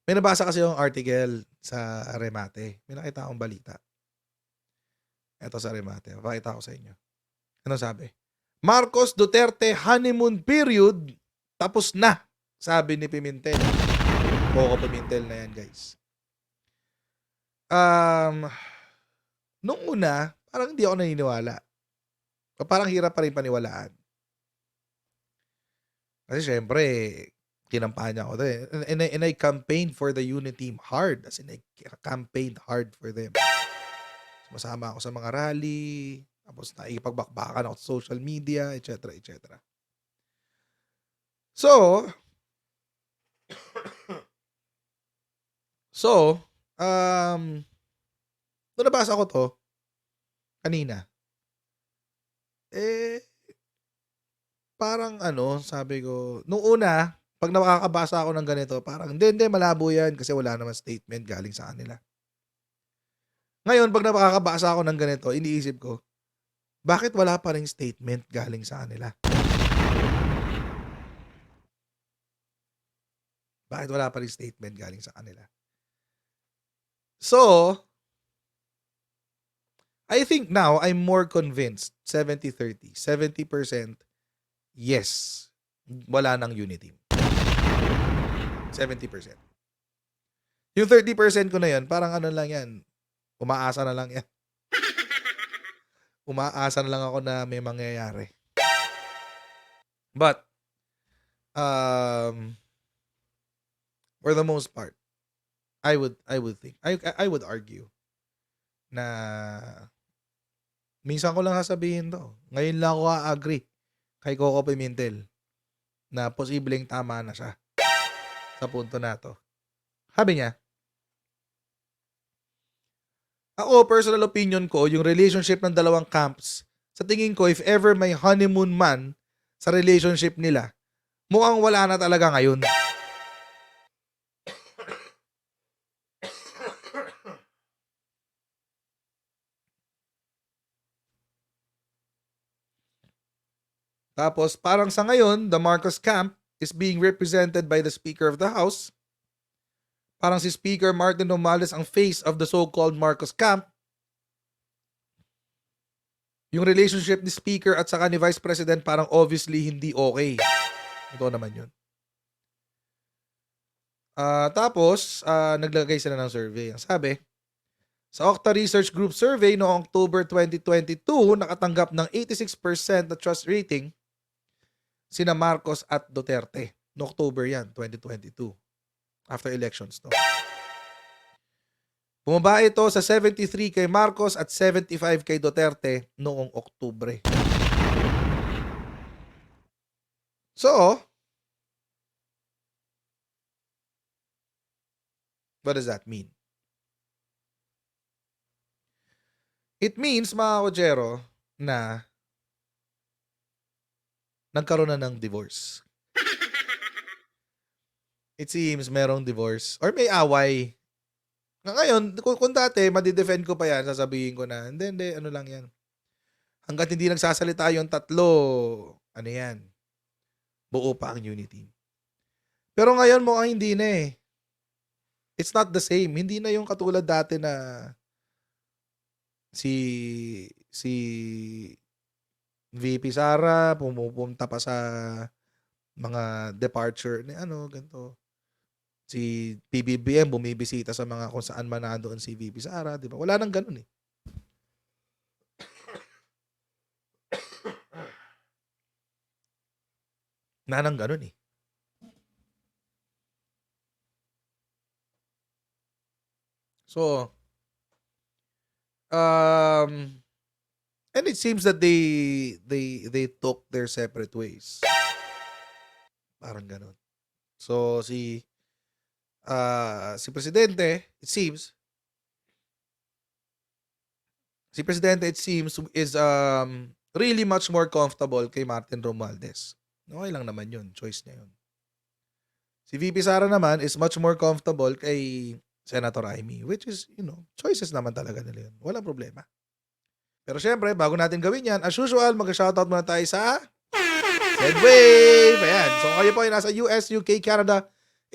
May nabasa kasi yung article sa Remate. May nakita akong balita. Eto sa Remate, papakita ko sa inyo. Anong sabi? Marcos Duterte honeymoon period tapos na, sabi ni Pimentel. Coco Pimentel na yan, guys. Nung una, parang hindi ako naniniwala. Parang hirap pa rin paniwalaan. Kasi syempre, kinampanya ko din. And I campaigned for the unity team hard. As in, I campaigned hard for them. Sumasama ako sa mga rally, tapos nakikipagbakbakan ako sa social media, etc. etc. So, nung nabasa ko to, kanina, parang sabi ko, nung una, pag nakakabasa ako ng ganito, parang, hindi, malabo yan kasi wala naman statement galing sa kanila. Ngayon, pag nakakabasa ako ng ganito, iniisip ko, bakit wala pa ring statement galing sa kanila? Bakit wala pa ring statement galing sa kanila? So, I think now, I'm more convinced, 70-30. 70%, yes, wala nang unity. 70%. Yung 30% ko na yan, parang ano lang yan, umaasa na lang yan. Umaasa na lang ako na may mangyayari. But, for the most part, I would think, I would argue na minsan ko lang sasabihin to. Ngayon lang ako agree kay Coco Pimentel na posibleng tama na siya sa punto na to. Sabi niya, ako, personal opinion ko, yung relationship ng dalawang camps, sa tingin ko, if ever may honeymoon man sa relationship nila, mukhang wala na talaga ngayon. Tapos, parang sa ngayon, the Marcos camp is being represented by the Speaker of the House. Parang si Speaker Martin Romualdez ang face of the so-called Marcos camp. Yung relationship ni Speaker at saka ni Vice President parang obviously hindi okay. Ito naman yun. Tapos, naglagay sila ng survey. Ang sabi, sa Okta Research Group survey noong October 2022, nakatanggap ng 86% na trust rating sina Marcos at Duterte. No October yan, 2022. After elections, no? Bumaba ito sa 73 kay Marcos at 75 kay Duterte noong Oktubre. So, what does that mean? It means, mga Kojero, na nagkaroon na ng divorce. It seems merong divorce or may away. Ngayon, kung dati, madidefend ko pa yan, sasabihin ko na, hindi, ano lang yan. Hanggat hindi nagsasalita yung tatlo, ano yan, buo pa ang unity. Pero ngayon, mukhang hindi na eh. It's not the same. Hindi na yung katulad dati na si VP Sara pumupunta pa sa mga departure ni ganito. Si PBBM bumibisita sa mga kung saan man nandoon si VP Sara, di ba? Wala nang ganun eh. Wala nang ganun eh. So, and it seems that they took their separate ways. Parang ganun. So, si Presidente, it seems, is really much more comfortable kay Martin Romualdez. Okay lang naman yun. Choice niya yun. Si VP Sara naman is much more comfortable kay Senator Amy, which is, choices naman talaga nila yun. Walang problema. Pero syempre, bago natin gawin yan, as usual, mag-shoutout muna tayo sa Zedwave. Ayan. So, kayo po ay nasa US, UK, Canada,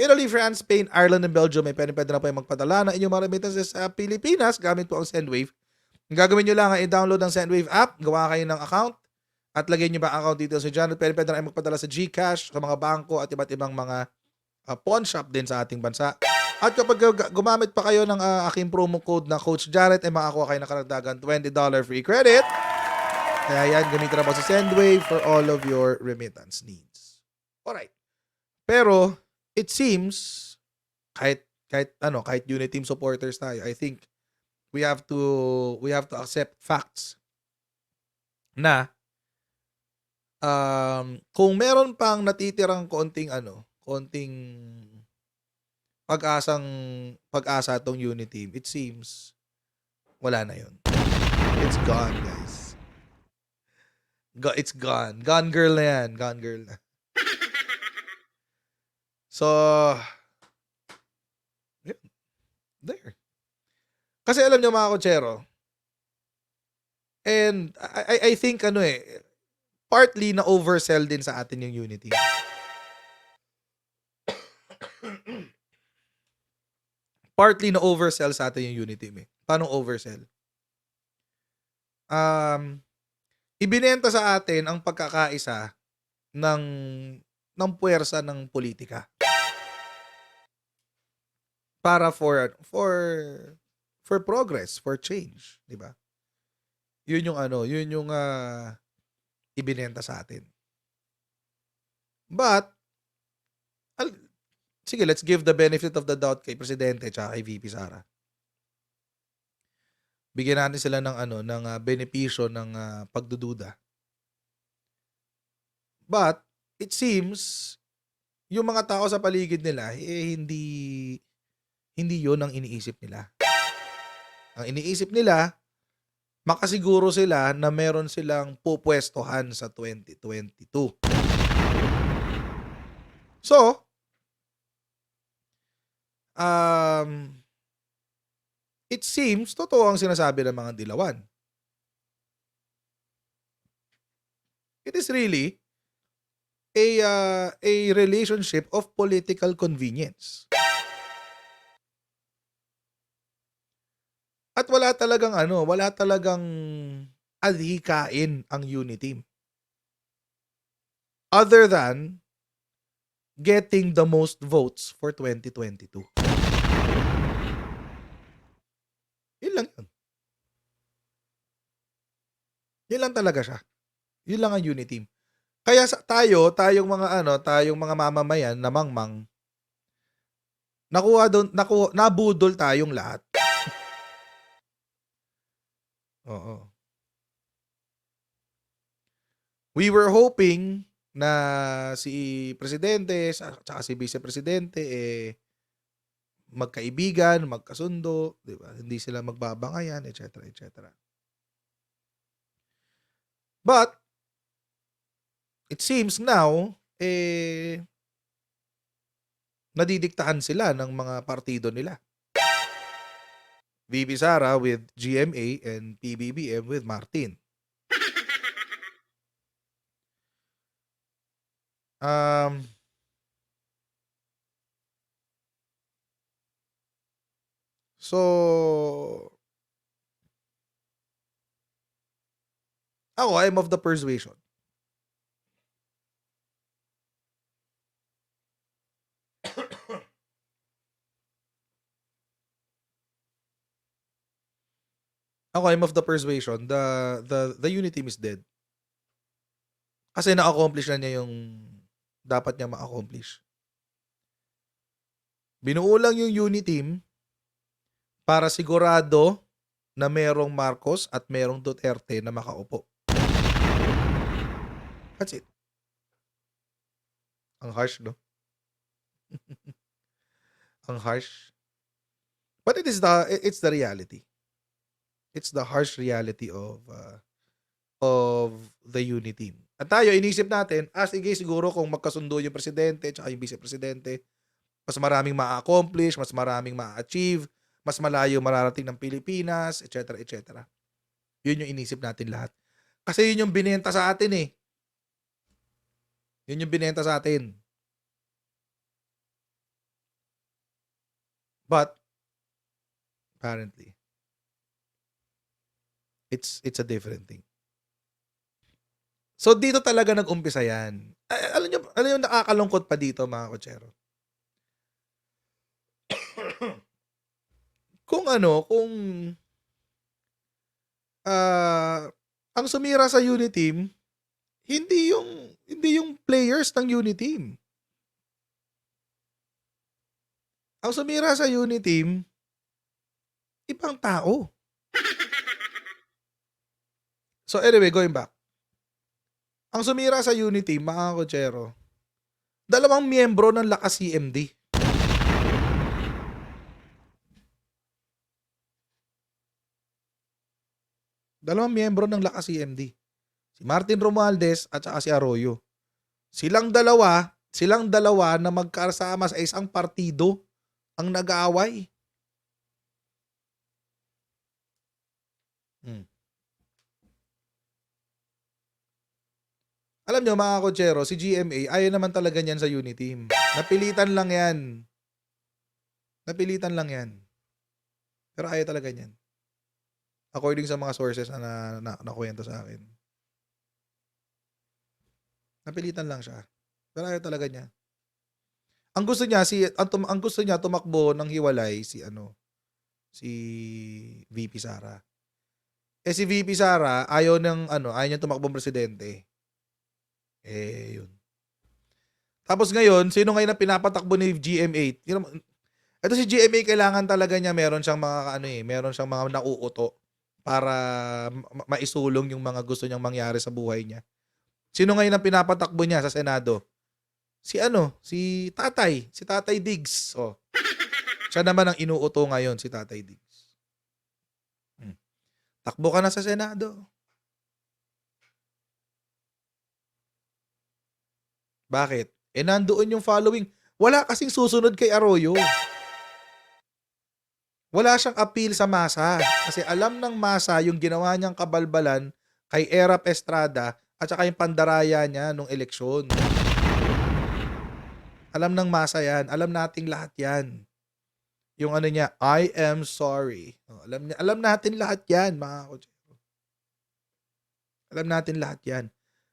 Italy, France, Spain, Ireland, and Belgium ay pwede na po yung magpadala ng inyong mga remittances sa Pilipinas gamit po ang Sendwave. Ang gagawin nyo lang ay i-download ang Sendwave app, gawa kayo ng account, at lagyan nyo ba ang account details nyo dyan. Pwede na kayo magpadala sa GCash, sa mga bangko, at iba't ibang mga pawn shop din sa ating bansa. At kapag gumamit pa kayo ng aking promo code na Coach Jared, ay makakuha kayo ng karagdagan $20 free credit. Kaya yan, gamitin na po sa Sendwave for all of your remittance needs. Alright. Pero, it seems, kahit unit team supporters tayo, I think we have to accept facts na kung meron pang natitirang konting pag-asa tong unit team, it seems wala na yun. It's gone, guys. It's gone. Gone girl na yan. Gone girl na. So, yun. There. Kasi alam nyo mga kotsero, and I think partly na oversell din sa atin yung unity. Partly na oversell sa atin yung unity. Paano oversell? Ibinenta sa atin ang pagkakaisa ng puwersa ng politika. Para for progress, for change, di ba? Yun yung ibinenta sa atin. But sige, let's give the benefit of the doubt kay Presidente at kay VP Sara. Bigyan natin sila ng benepisyo ng pagdududa. But it seems yung mga tao sa paligid nila hindi 'yon ang iniisip nila. Ang iniisip nila, makasiguro sila na meron silang pupwestuhan sa 2022. So, it seems totoo ang sinasabi ng mga dilawan. It is really a relationship of political convenience. At wala talagang adhikain ang unit team. Other than getting the most votes for 2022. Yun lang yun. Yun lang talaga siya. Yun lang ang unit team. Kaya tayong mga mamamayan na mangmang, nabudol tayong lahat. Oo. We were hoping na si Presidente at si Vice Presidente magkaibigan, magkasundo, di ba? Hindi sila magbabangayan, etc., etc. But it seems now nadidiktahan sila ng mga partido nila. VP Sara with GMA and PBBM with Martin. So, ako, I'm of the persuasion. I'm of the persuasion the unit team is dead. Kasi na-accomplish na niya yung dapat niya ma-accomplish. Binuo lang yung unit team para sigurado na merong Marcos at merong Duterte na makaupo. That's it. Ang harsh, no? Ang harsh. But it's the reality. It's the harsh reality of the unit team. At tayo, inisip natin, sige, siguro kung magkasundo yung presidente at yung vice-presidente, mas maraming ma-accomplish, mas maraming ma-achieve, mas malayo mararating ng Pilipinas, etc., etc. Yun yung inisip natin lahat. Kasi yun yung binenta sa atin eh. Yun yung binenta sa atin. But apparently, it's a different thing. So dito talaga nag-umpisa 'yan. Alam niyo nakakalungkot pa dito mga kotsero. Kung ah, ang sumira sa Uniteam, hindi yung players ng Uniteam. Ang sumira sa Uniteam, ibang tao. So anyway, going back. Ang sumira sa Uniteam, mga kotsero, 2 miyembro ng Lakas CMD. Dalawang miyembro ng Lakas CMD. Si Martin Romualdez at saka si Arroyo. Silang dalawa na magkasama sa isang partido ang nag-aaway. Alam nyo mga kotsero, si GMA ayaw naman talaga niyan sa Uniteam. Napilitan lang yan. Pero ayaw talaga niyan. According sa mga sources na nakwento sa akin. Napilitan lang siya. Pero ayaw talaga niya. Ang gusto niya tumakbo ng hiwalay si VP Sara. Si VP Sara ayaw niya tumakbong presidente. Yun. Tapos ngayon, sino ngayon ang pinapatakbo ni GMA? Ito si GMA kailangan talaga niya meron siyang mga nauuto para maisulong yung mga gusto niyang mangyari sa buhay niya. Sino ngayon ang pinapatakbo niya sa Senado? Si Tatay Diggs. Siya naman ang inuuto ngayon, si Tatay Diggs. Takbo ka na sa Senado. Bakit? Nandoon yung following. Wala kasing susunod kay Arroyo. Wala siyang appeal sa masa. Kasi alam ng masa yung ginawa niyang kabalbalan kay Erap Estrada at saka yung pandaraya niya nung eleksyon. Alam ng masa yan. Alam nating lahat yan. Yung niya, I am sorry. Alam natin lahat yan, mga kotsero. Alam natin lahat yan.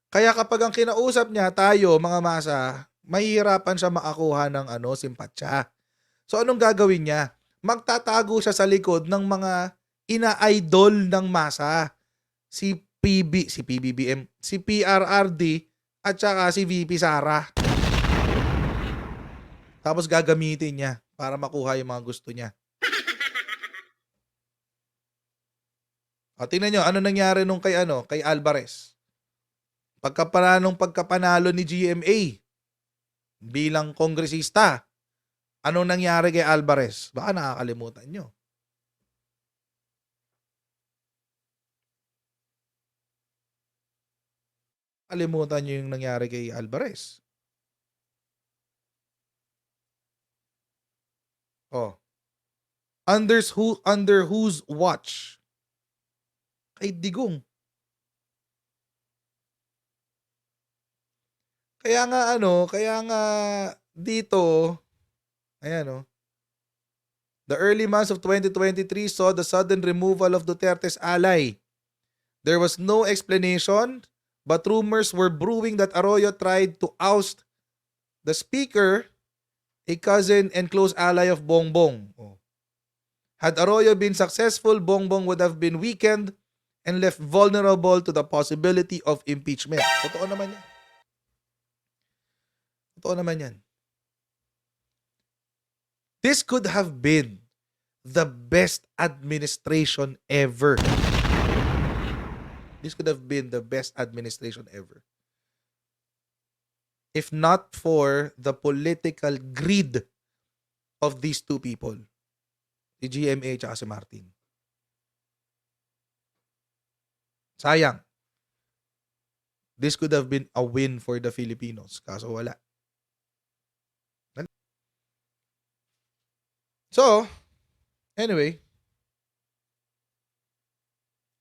Kaya kapag ang kinausap niya, tayo, mga masa, mahihirapan siya makakuha ng simpatsya. So anong gagawin niya? Magtatago siya sa likod ng mga ina-idol ng masa. Si PBBM, si PRRD, at saka si VP Sara. Tapos gagamitin niya para makuha yung mga gusto niya. Tingnan nyo, ano nangyari nung kay Alvarez? Pagkapanalo ni GMA bilang kongresista, anong nangyari kay Alvarez? Baka nakakalimutan nyo. Kalimutan nyo yung nangyari kay Alvarez. Under whose watch? Kay Digong. Kaya nga dito, ayan the early months of 2023 saw the sudden removal of Duterte's ally. There was no explanation, but rumors were brewing that Arroyo tried to oust the speaker, a cousin and close ally of Bongbong. Had Arroyo been successful, Bongbong would have been weakened and left vulnerable to the possibility of impeachment. Totoo naman yan. This could have been the best administration ever. If not for the political greed of these two people. Si GMA at si Martin. Sayang. This could have been a win for the Filipinos. Kaso wala. So, anyway,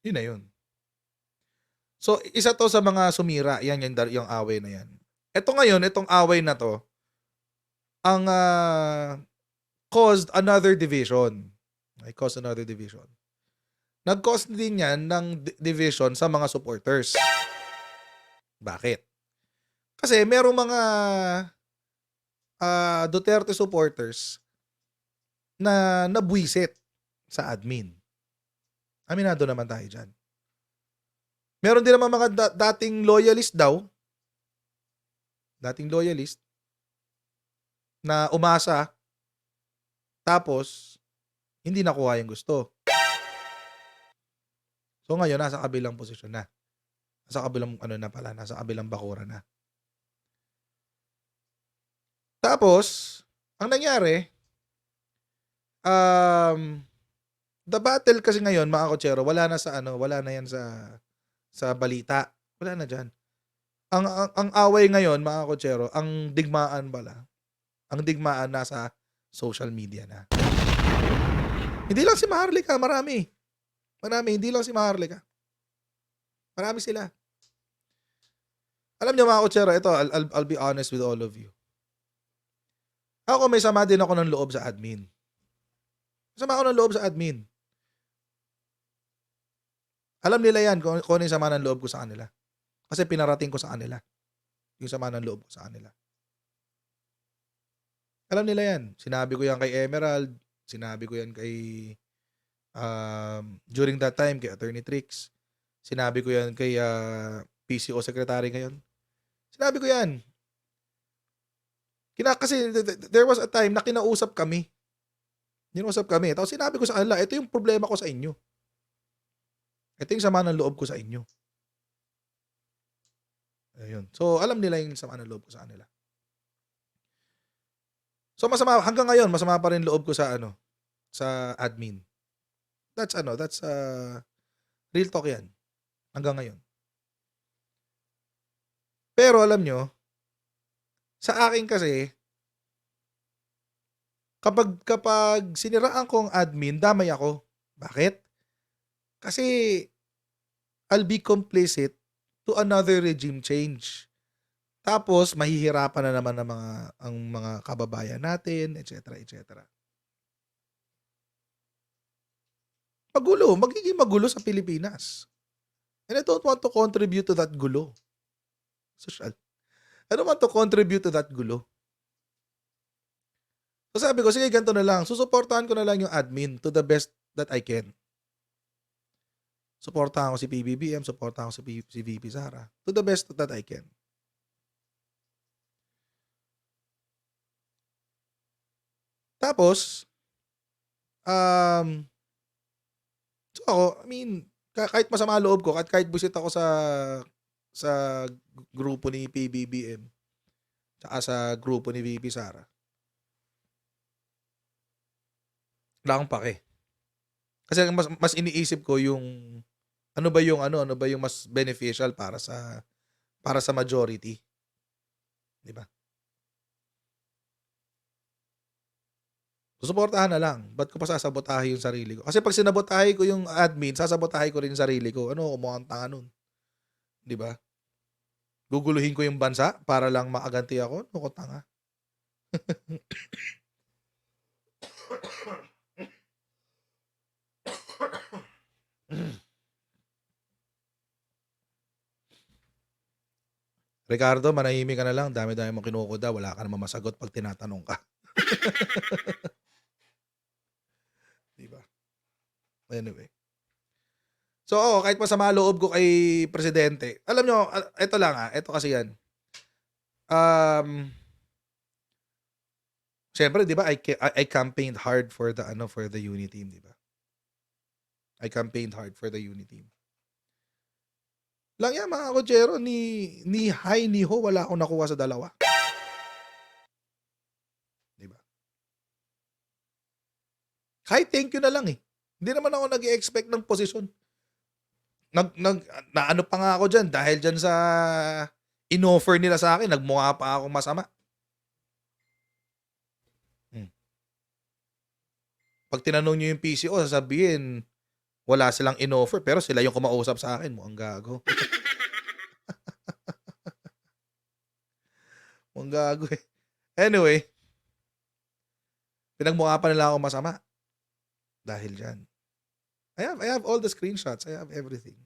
yun na yun. So, isa to sa mga sumira. Yan yung away na yan. Ito ngayon, itong away na to, ang caused another division. Ay, caused another division. Nag-cause din yan ng division sa mga supporters. Bakit? Kasi merong mga Duterte supporters na nabwisit sa admin. Aminado naman tayo dyan. Meron din naman mga dating loyalist daw, na umasa, tapos hindi nakuha yung gusto. So ngayon, nasa kabilang posisyon na. Nasa kabilang bakura na. Tapos, ang nangyari, the battle kasi ngayon, mga kotsero, wala na yan sa balita. Wala na dyan. Ang away ngayon, mga kotsero, ang digmaan nasa social media na. Hindi lang si Maharlika, marami, hindi lang si Maharlika. Marami sila. Alam niyo, mga kotsero, ito, I'll be honest with all of you. Ako, may sama din ako ng loob sa admin. Alam nila yan kung ano yung sama ng loob ko sa kanila. Kasi pinarating ko sa kanila yung sama ng loob ko sa kanila. Alam nila yan. Sinabi ko yan kay Emerald. Sinabi ko yan kay during that time kay Attorney Trix. Sinabi ko yan kay PCO Secretary ngayon. Sinabi ko yan. Kasi there was a time na kinausap kami. Tapos sinabi ko sa kanila, ito yung problema ko sa inyo. Ito yung sama ng loob ko sa inyo. Ayun. So, alam nila yung sama ng loob ko sa kanila. So, hanggang ngayon, masama pa rin loob ko sa admin. That's real talk yan. Hanggang ngayon. Pero alam nyo, sa akin kasi, kapag siniraan ko ang admin, damay ako. Bakit? Kasi I'll be complicit to another regime change. Tapos mahihirapan na naman ang mga kababayan natin, etc., etc. Magiging magulo sa Pilipinas. And I don't want to contribute to that gulo. I don't want to contribute to that gulo. So sabi ko, sige, ganito na lang. Susuportahan ko na lang yung admin to the best that I can. Suportahan ko si PBBM, suportahan ko si VP Sara to the best that I can. Tapos, so ako, kahit masama loob ko, kahit busit ako sa grupo ni PBBM, tsaka sa grupo ni VP Sara, wala akong pake. Kasi mas iniisip ko yung ano ba yung mas beneficial para sa majority. 'Di ba? Susuportahan na lang. Ba't ko pa sasabotahe yung sarili ko? Kasi pag sinabotahe ko yung admin, sasabotahe ko rin yung sarili ko. Kumukhang tanga nun. 'Di ba? Guguluhin ko yung bansa para lang makaganti ako. Ko tanga. Ricardo, manahimik ka na lang. Dami-dami mong kinukuda. Wala ka naman masagot pag tinatanong ka. Diba? Anyway. So, kahit masama loob ko kay Presidente, alam nyo, ito lang ito kasi yan. Siyempre, di ba, I campaigned hard for the unity team, di ba? I campaigned hard for the unity team. Lang yan, mga kotsero, ni high ni ho, wala akong nakuha sa dalawa. Diba? Kahit thank you na lang eh. Hindi naman ako nag-expect ng posisyon. Naano pa nga ako dyan dahil dyan sa in-offer nila sa akin, nagmukha pa akong masama. Pag tinanong nyo yung PCO, sasabihin, wala silang in-offer, pero sila yung kumausap sa akin. Mukhang gago. Mukhang gago eh. Anyway, Pinagmukha pa nila ako masama dahil diyan. I have all the screenshots. I have everything.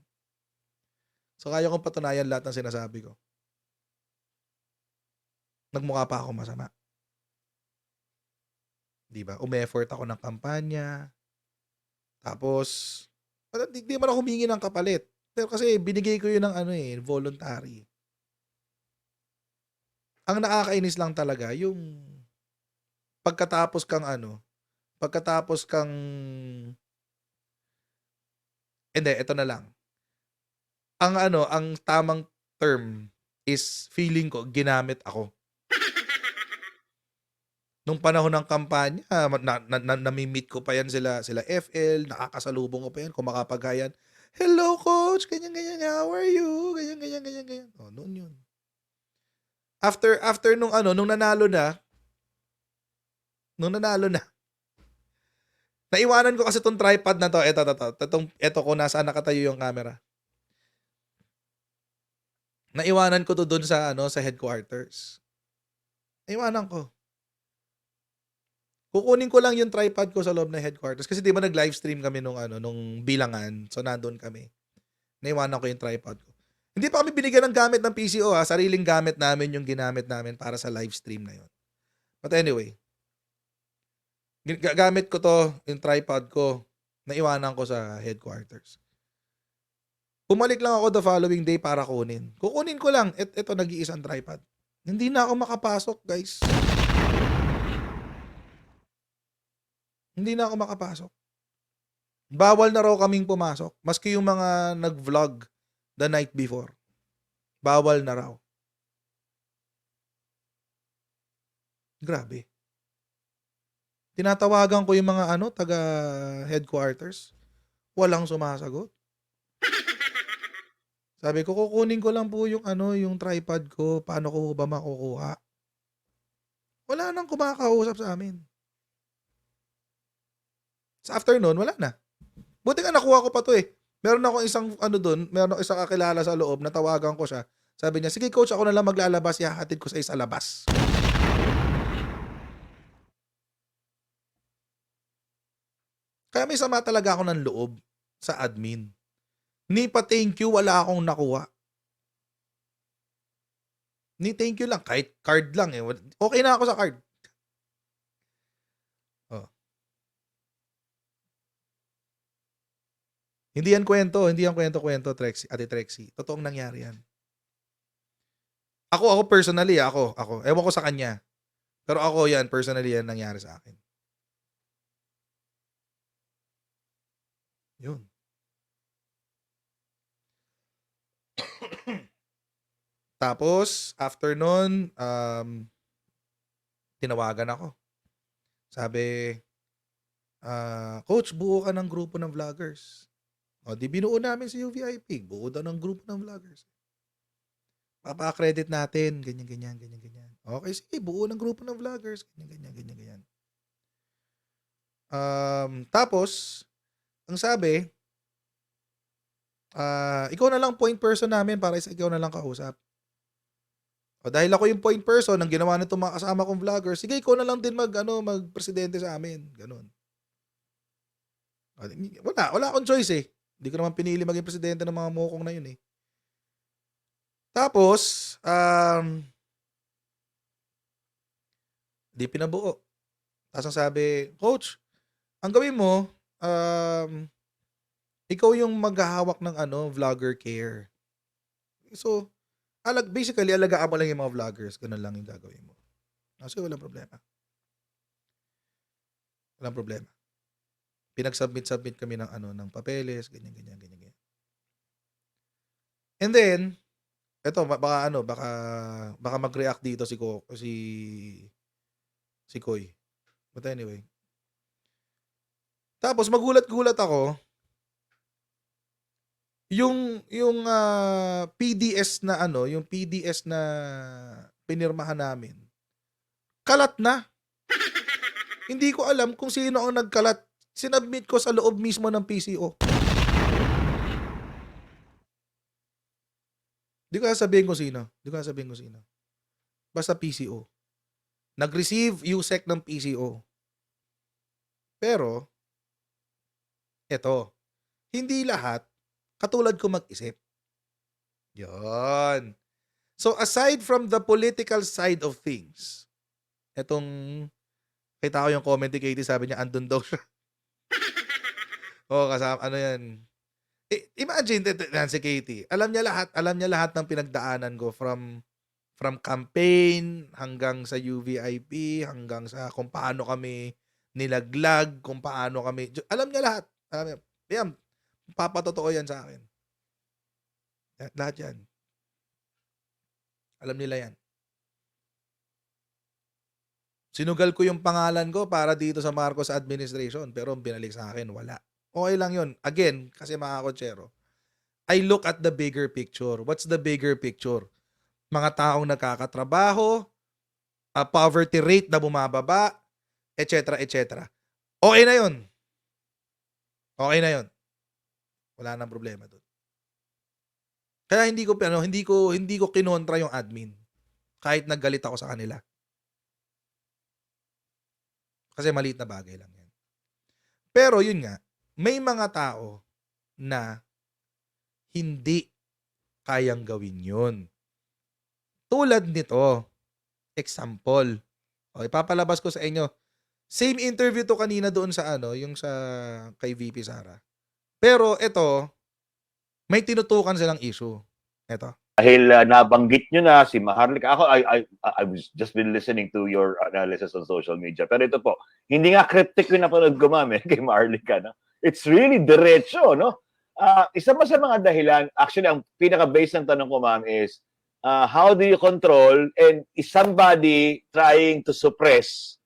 So, kaya kong patunayan lahat ng sinasabi ko. Nagmukha pa ako masama. 'Di ba? Umeffort ako ng kampanya. Tapos, di man ako humingi ng kapalit. Pero kasi binigay ko yun ng voluntary. Ang nakakainis lang talaga yung pagkatapos kang hindi, ito na lang. Ang tamang term is feeling ko ginamit ako. Nung panahon ng kampanya, nami-meet ko pa yan sila FL, nakakasalubong ko pa yan, kung makapaghayan. Hello coach, ganyan, how are you? Ganyan. Oh, noon yun. After nung nanalo na, naiwanan ko kasi tong tripod na to. Ito ko nasaan nakatayo yung camera. Naiwanan ko to doon sa sa headquarters. Naiwanan ko. Kukunin ko lang yung tripod ko sa loob ng headquarters kasi 'di ba nag-live stream kami nung bilangan. So nandoon kami. Naiwanan ko yung tripod ko. Hindi pa kami binigyan ng gamit ng PCO sariling gamit namin yung ginamit namin para sa live stream na 'yon. But anyway, gamit ko to, yung tripod ko. Naiwanan ko sa headquarters. Bumalik lang ako the following day para kunin. Kukunin ko lang. Ito nag-iisang tripod. Hindi na ako makapasok, guys. Hindi na ako makapasok. Bawal na raw kaming pumasok. Maski yung mga nag-vlog the night before. Bawal na raw. Grabe. Tinatawagan ko yung mga taga headquarters. Walang sumasagot. Sabi ko, kukunin ko lang po yung yung tripod ko. Paano ko ba makukuha? Wala nang kumakausap sa amin. Sa afternoon, wala na. Buti nga nakuha ko pa to eh. Meron akong isang meron akong isang kakilala sa loob, natawagan ko siya. Sabi niya, sige coach, ako na lang maglalabas, ihahatid ko sa labas. Kaya may sama talaga ako ng loob sa admin. Ni pa thank you, wala akong nakuha. Ni thank you lang, kahit card lang eh. Okay na ako sa card. Oh. Hindi yan kwento, Trexie, Ate Trexie. Totoong nangyari yan. Ako personally, ako. Ewan ko sa kanya. Pero ako yan, personally yan nangyari sa akin. Yun. Tapos, after nun, tinawagan ako. Sabi, coach, buo ka ng grupo ng vloggers. O, di binuo namin si UVIP. Buo daw ng grupo ng vloggers. Papa-credit natin. Ganyan. Okay, sige, buo ng grupo ng vloggers. Ganyan. Tapos, ang sabi, ikaw na lang point person namin para ikaw na lang kausap. O dahil ako yung point person ng ginawa nitong mga kasama kong vlogger, sige ikaw na lang din magpresidente sa amin. Ganun. Wala akong choice eh. Hindi ko naman pinili maging presidente ng mga mukong na yun eh. Tapos, di pinabuo. Tapos ang sabi, coach, ang gawin mo, ikaw yung maghahawak ng vlogger care. So, basically, alagaan mo lang yung mga vloggers. Ganun lang yung gagawin mo. So, walang problema. Pinag-submit kami ng ng papeles, ganyan. And then, eto baka mag-react dito si Koy. But anyway. Tapos magulat-gulat ako. Yung PDS na yung PDS na pinirmahan namin. Kalat na. Hindi ko alam kung sino ang nagkalat. Sinubmit ko sa loob mismo ng PCO. Di ko sasabihin kung sino. Basta PCO. Nag-receive USEC ng PCO. Pero, eto, hindi lahat katulad ko mag-isip. Yun. So, aside from the political side of things, etong, kita ko yung comment ni Katie, sabi niya, andun daw siya. Oo, kasama, ano yan. Imagine, si Katie, alam niya lahat ng pinagdaanan ko from campaign hanggang sa UVIP, hanggang sa kung paano kami nilaglag, kung paano kami, alam niya lahat. Alam niya, yan, papatotoo yan sa akin. Lahat yan. Alam nila yan. Sinugal ko yung pangalan ko para dito sa Marcos administration, pero binalik sa akin, wala. Okay lang yun. Again, kasi mga kotsero, I look at the bigger picture. What's the bigger picture? Mga taong nagkakatrabaho, poverty rate na bumababa, etc. etc. Okay na yun. Okay na yun. Wala nang problema doon. Kaya hindi ko kinontra yung admin. Kahit naggalit ako sa kanila. Kasi maliit na bagay lang yan. Pero yun nga, may mga tao na hindi kayang gawin yun. Tulad nito, example. O, ipapalabas ko sa inyo. Same interview to kanina doon sa yung sa kay VP Sara. Pero ito, may tinutukan silang issue. Ito. Dahil nabanggit nyo na si Maharlika. Ako, I was just been listening to your analysis on social media. Pero ito po, hindi nga cryptic yung napanood ko, ma'am, kay Maharlika. No? It's really diretso, no? Isa pa sa mga dahilan, actually, ang pinaka-base ng tanong ko, ma'am, is how do you control and is somebody trying to suppress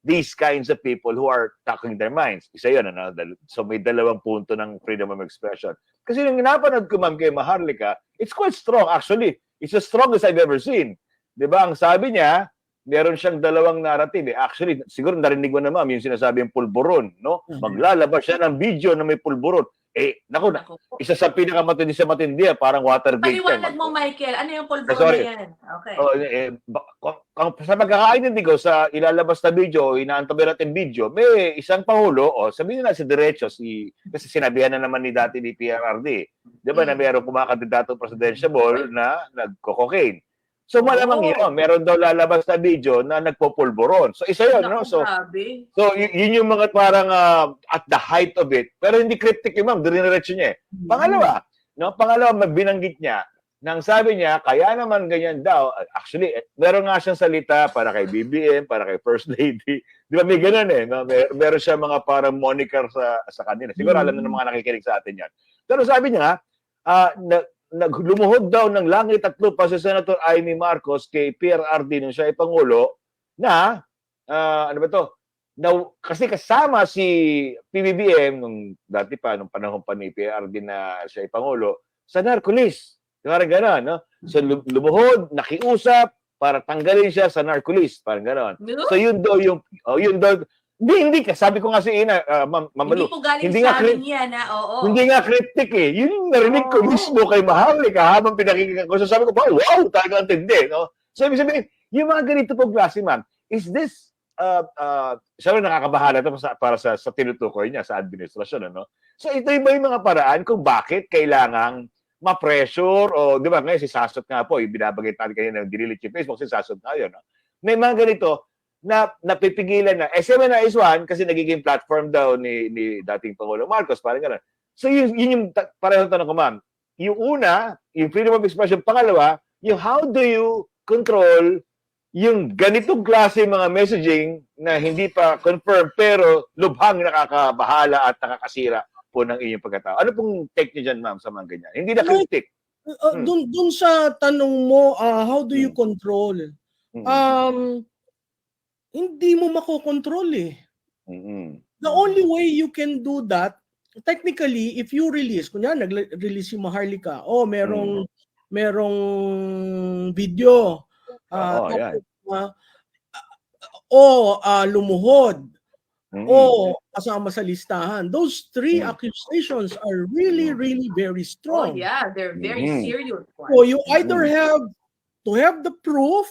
these kinds of people who are talking their minds? Isa yun, ano? So may dalawang punto ng freedom of expression. Kasi yung napanood ko, ma'am, kay Maharlika, it's quite strong, actually. It's the strongest I've ever seen. Diba? Ang sabi niya, meron siyang dalawang narrative. Actually, siguro narinig mo na, ma'am, yung sinasabi yung pulburon, no? Maglalabas siya ng video na may pulburon. Naku, isa sa pinakamatindi sa matindi, parang Watergate. Paliwanag mo, Michael, ano yung pulburon na yan? Okay. Sa pagkakaintindi ko, sa ilalabas na video, inaantabi natin video, may isang pangulo, sabihin na si Diretso, kasi sinabihan na naman ni dati ni PRRD, di ba, na mayroong kumakandidato presidential na nagko-cocaine. So malamang yun, meron daw lalabas na video na nagpopulburon. So isa yun, no? So yun yung mga parang at the height of it. Pero hindi cryptic yun, ma'am. Diniretso niya eh. Pangalawa, binanggit niya, nang sabi niya, kaya naman ganyan daw. Actually, meron nga siyang salita para kay BBM, para kay First Lady. Di ba may ganun eh. No? Meron siya mga parang moniker sa kanila. Siguro alam na ng mga nakikinig sa atin yan. Pero sabi niya, lumuhod daw ng langit at lupa si Senator Amy Marcos kay PRRD nung siya ay Pangulo na, kasi kasama si PBBM nung dati pa, nung panahon pa ni PRRD na siya ay Pangulo, sa narco-list. Parang gano'n, no? So lumuhod, nakiusap para tanggalin siya sa narco-list. Parang gano'n. So yun daw hindi ka. Sabi ko nga si Ina, Ma'am Malu. Hindi po galing sa amin yan, oo. Hindi nga cryptic eh. Yun yung narinig ko mismo kay Maharlika habang pinakikinggan ko. So sabi ko, wow, talagang tindi. No? So ibig sabihin, yung mga ganito po klase, ma'am, is this, sabi nakakabahala ito para sa tinutukoy niya sa administrasyon. Ano? So ito ba yung mga paraan kung bakit kailangang ma-pressure o, di ba, ngayon si Sasot nga po, yung binabagay natin kanina ng delete yung Facebook, si Sasot nga yun. No? May mga ganito, na napipigilan na. SMNI is one kasi nagiging platform daw ni dating Pangulo Marcos, parang gano'n. So yun yung pareho tanong ko, ma'am. Yung una, yung freedom of expression. Pangalawa, yung how do you control yung ganitong klase mga messaging na hindi pa confirmed pero lubhang nakakabahala at nakakasira po ng inyong pagkatao. Ano pong take niyo dyan, ma'am, sa mga ganyan? Hindi na critic. Dun sa tanong mo, how do you control? Hindi mo makokontrol eh. The only way you can do that, technically, if you release, kunya nag-release si Maharlika, merong video, lumuhod, kasama sa listahan. Those three accusations are really, really very strong. Oh yeah, they're very serious ones. So you either have to have the proof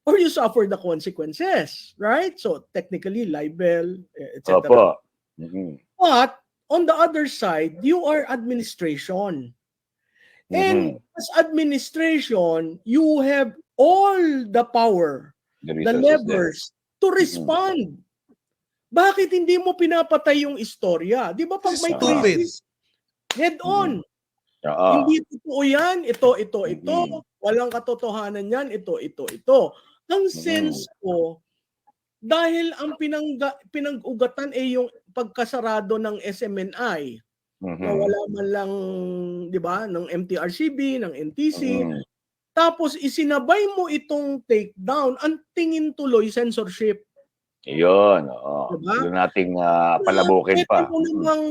or you suffer the consequences, right? So technically, libel, etc. Mhm. But on the other side, you are administration. And Mhm. as administration, you have all the power, The the resources there. levers to respond. Bakit hindi mo pinapatay yung istorya? Di ba pag This is may stupid. crisis, head on. Oo. Hindi totoo yan, ito, Mhm. walang katotohanan yan, ito. Ang sense ko, dahil ang pinag-ugatan ay yung pagkasarado ng SMNI, na Mhm. wala man lang, di ba, ng MTRCB, ng NTC, Mhm. tapos isinabay mo itong takedown, ang tingin tuloy censorship. Iyon, oo. Diba? Gusto nating palabukin Pwede pa. mo namang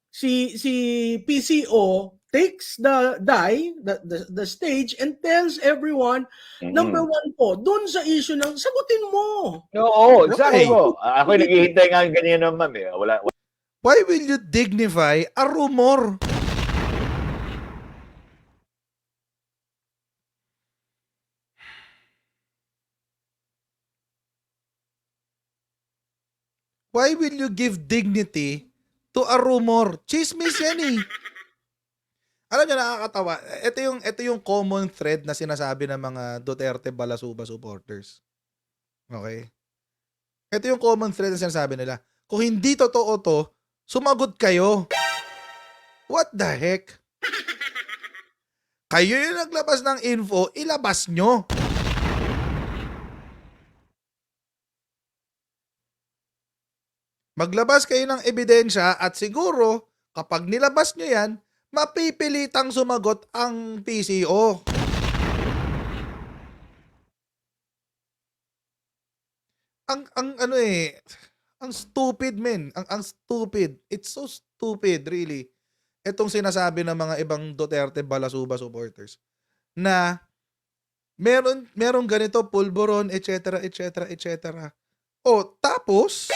si PCO takes the stage and tells everyone, number one po, doon sa issue ng sagutin mo. Oo, sabi Why? ko. Ako'y naghihintay nga ganyan naman eh. Wala. Why will you dignify a rumor? Why will you give dignity to a rumor? Chismis yan eh. Alam niyo, nakakatawa. Ito yung common thread na sinasabi ng mga Duterte Balasuba supporters. Okay? Ito yung common thread na sinasabi nila. Kung hindi totoo to, sumagot kayo. What the heck? Kayo yung naglabas ng info, ilabas nyo. Maglabas kayo ng ebidensya at siguro, kapag nilabas nyo yan, mapipilitang sumagot ang PCO. Ang stupid men. Ang stupid. It's so stupid, really. Itong sinasabi ng mga ibang Duterte Balasuba supporters na meron ganito, pulburon, etc., etc., etc. O, tapos,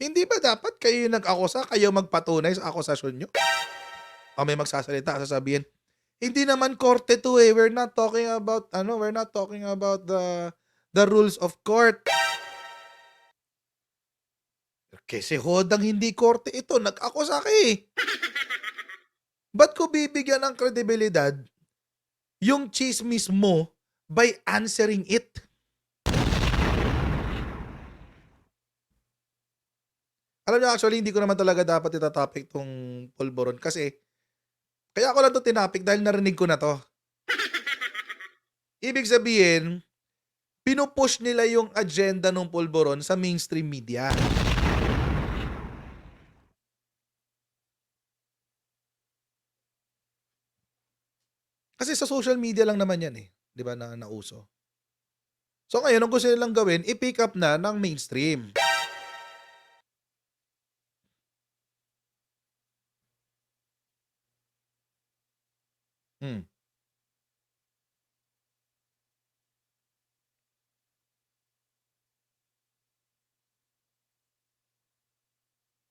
hindi ba dapat kayo yung nag-akusa, kayo magpatunay sa akusasyon nyo? O may magsasalita, sasabihin, hindi naman korte to eh. We're not talking about the rules of court. Kasi hodang hindi korte ito, nag-akusa ka eh. Ba't ko bibigyan ng kredibilidad yung chismis mo by answering it? Alam niyo, actually, hindi ko naman talaga dapat itatopic tong pulburon kasi kaya ako lang to tinapik dahil narinig ko na to. Ibig sabihin, pinupush nila yung agenda ng pulburon sa mainstream media. Kasi sa social media lang naman yan eh. Di ba, na nauso. So ngayon, ang gusto nilang gawin, i-pick up na ng mainstream.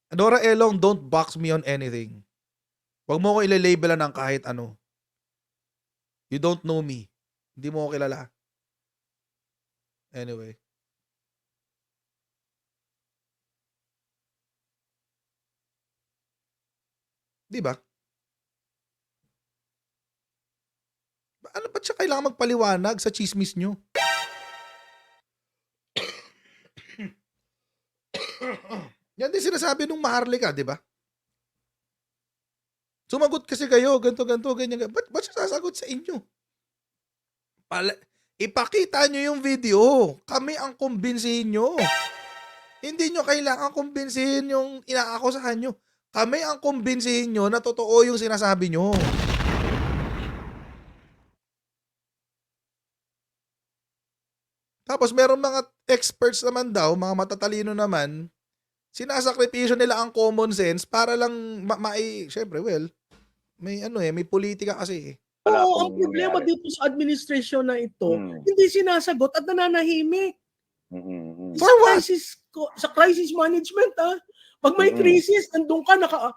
Nora Elong, don't box me on anything. Huwag mo ko ile-labelan ng kahit ano. You don't know me. Hindi mo ko kilala. Anyway. Di ba? Ano ba siya kailangan magpaliwanag sa chismis nyo? Yan din sinasabi nung Maharlika, di ba? Sumagot kasi kayo, ganito, ganyan. Ba't siya sasagot sa inyo? Ipakita nyo yung video. Kami ang kumbinsihin nyo. Hindi nyo kailangan kumbinsihin yung inaakusahan nyo. Kami ang kumbinsihin nyo na totoo yung sinasabi nyo. Tapos meron mga experts naman daw, mga matatalino naman, sinasakripisyo nila ang common sense para lang syempre, well, may politika kasi eh. Oo, ang problema dito sa administration na ito, hindi sinasagot at nananahimik. For what? Sa crisis management, pag may crisis, andun ka,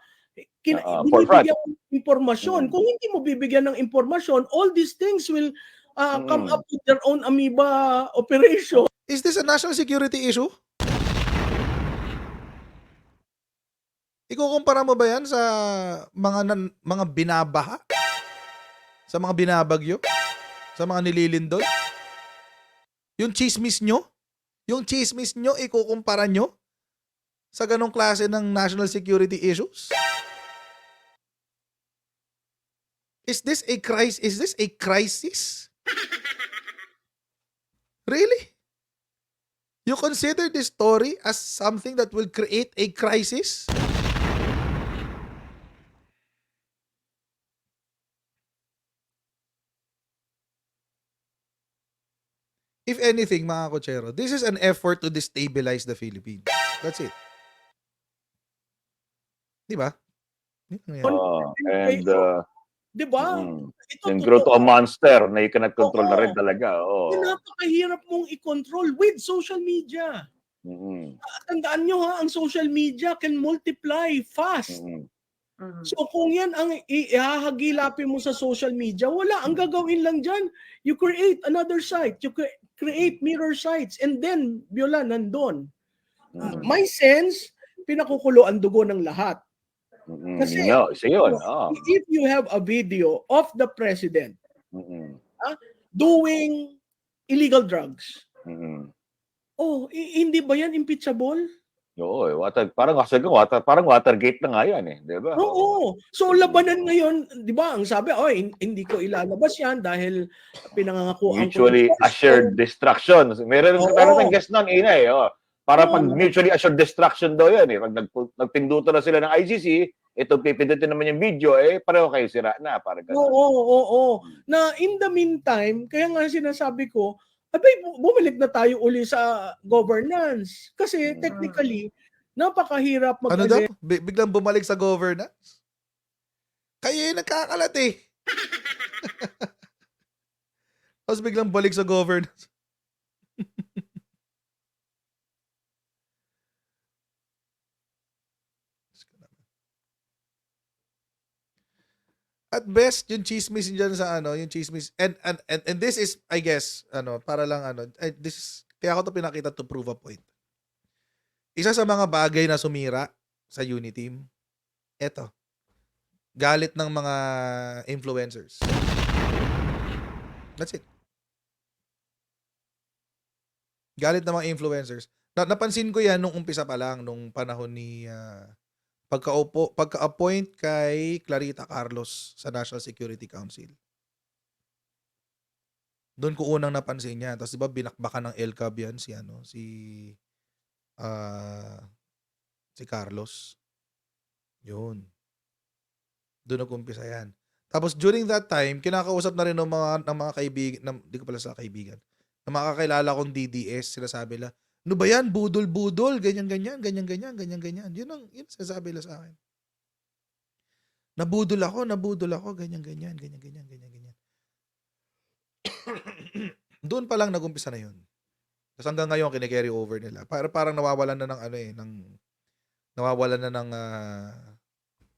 binibigyan ng impormasyon. Kung hindi mo bibigyan ng impormasyon, all these things will come up with their own amoeba operation. Is this a national security issue? Ikukumpara mo ba yan sa mga binabaha? Sa mga binabagyo? Sa mga nililindol? Yung chismis nyo? Yung chismis nyo, ikukumpara nyo sa ganong klase ng national security issues? Is this a crisis? Is this a crisis? Really? You consider this story as something that will create a crisis? If anything, mga kotsero, this is an effort to destabilize the Philippines. That's it. Di ba? Yun lang yan. And Di ba? Ito and grow to a totoo. monster na you cannot control na rin Oo. talaga. Napakahirap mong i-control with social media. Tandaan nyo ha, ang social media can multiply fast. So kung yan ang ihahagilapin mo sa social media, wala. Ang gagawin lang dyan, you create another site. You create mirror sites. And then, Biola, nandun. My sense, pinakukulo ang dugo ng lahat. Kasi if you have a video of the president doing illegal drugs, hindi ba yan impeachable? Oo, parang Watergate na nga yan eh, di ba? Oo. So labanan ngayon, di ba, ang sabi, hindi ko ilalabas yan dahil pinangangakuan ko. Mutually assured destruction. Meron ng guest nun, Ina eh. Para pag mutually assured destruction daw yan eh. Pag nagpinduto na sila ng ICC, ito pipindutin naman yung video, pareho kayo sira na. Parang ganun. Oo. Na in the meantime, kaya nga sinasabi ko, bumalik na tayo uli sa governance. Kasi technically, napakahirap Ano daw? Biglang bumalik sa governance? Kayo yung nagkakalat eh. Tapos biglang balik sa governance. At best, yung chismis dyan sa yung chismis, and this is, I guess, para lang this is, kaya ako to pinakita to prove a point. Isa sa mga bagay na sumira sa Uniteam, eto, galit ng mga influencers. That's it. Galit ng mga influencers. Napansin ko yan nung umpisa pa lang, nung panahon ni pagka-appoint kay Clarita Carlos sa National Security Council. Doon ko unang napansin niya. Tapos 'di ba binakbakan ng LCAB yan si Carlos. Yun. Doon nag-umpisa yan. Tapos during that time, kinakausap na rin ng mga kaibigan, di ko pala sa kaibigan, ng mga kakilala kong DDS, sinasabi nila, ano ba yan? Budol, ganyan. Yun sinasabi nila sa akin. Nabudol ako, ganyan. Doon pa lang nag-umpisa na yun. Tapos hanggang ngayon, kine-carry over nila. Parang nawawalan na ng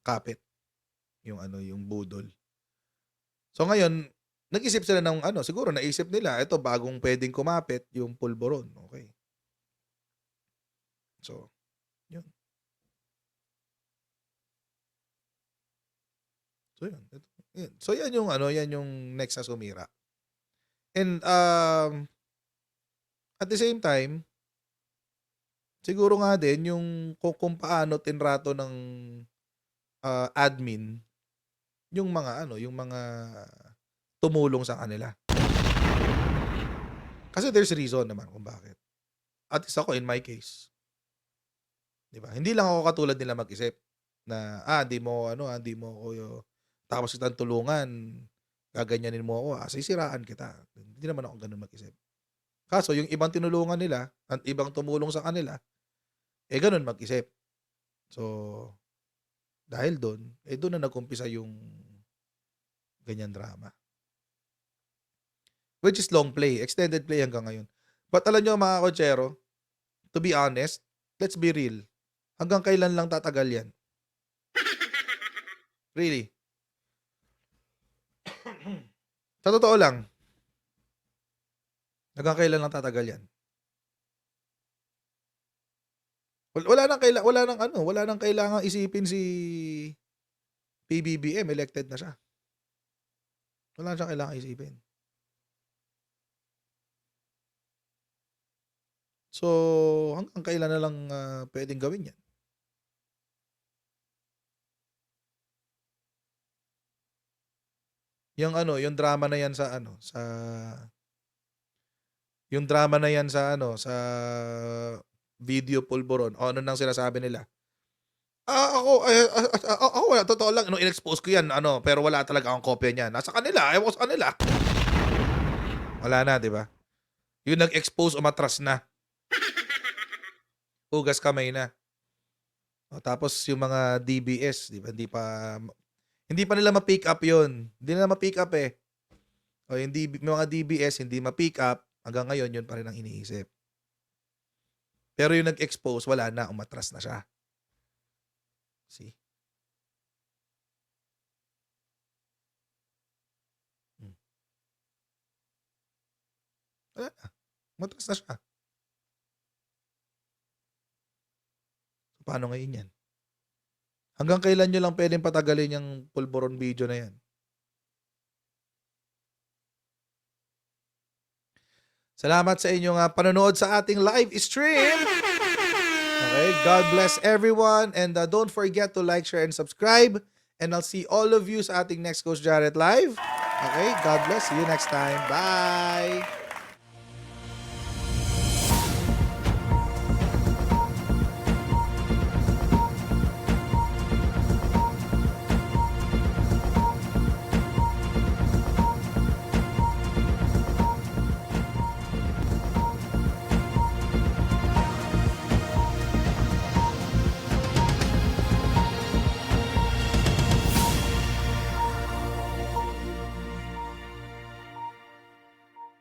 kapit. Yung budol. So ngayon, nag-isip sila ng siguro naisip nila, ito bagong pwedeng kumapit, yung pulboron. Okay. So, yun. So yan yung next na sumira. And at the same time, siguro nga din yung kung paano tinrato ng admin yung mga tumulong sa kanila. Kasi there's reason naman kung bakit. At isa ko in my case. 'Di ba? Hindi lang ako katulad nila mag-isip na hindi mo ako tapos kitang tulungan, gaganyanin mo ako, sisiraan kita. Hindi naman ako ganoon mag-isip. Kaso yung ibang tinulungan nila at ibang tumulong sa kanila, ganoon mag-isip. So dahil doon na nag-umpisa yung ganyan drama. Which is long play, extended play hanggang ngayon. But alam nyo mga kotsero, to be honest, let's be real. Hanggang kailan lang tatagal yan? Really? Sa totoo lang, hanggang kailan lang tatagal yan? Wala nang kailangang isipin si PBBM, elected na siya. Wala na siyang kailangang isipin. So, hanggang kailan na lang pwedeng gawin yan? Yung drama na yan sa video pulburon. O ano nang sinasabi nila? Ako wala, totoo lang, in-expose ko yan, pero wala talaga akong kopya niyan. Nasa kanila, ewan ko sa kanila. Wala na, di ba? Yung nag-expose, umatras na. Hugas kamay na. O, tapos yung mga DBS, di ba? Hindi pa nila ma-pick up yun. Hindi nila ma-pick up eh. O, yung mga DBS, hindi ma-pick up. Hanggang ngayon, yun pa rin ang iniisip. Pero yung nag-expose, wala na, umatras na siya. See? Wala na. Umatras na siya. Paano ngayon yan? Hanggang kailan nyo lang pwedeng patagalin yung pulburon video na yan? Salamat sa inyong panonood sa ating live stream. Okay, God bless everyone. And don't forget to like, share, and subscribe. And I'll see all of you sa ating next Coach Jared Live. Okay, God bless. See you next time. Bye!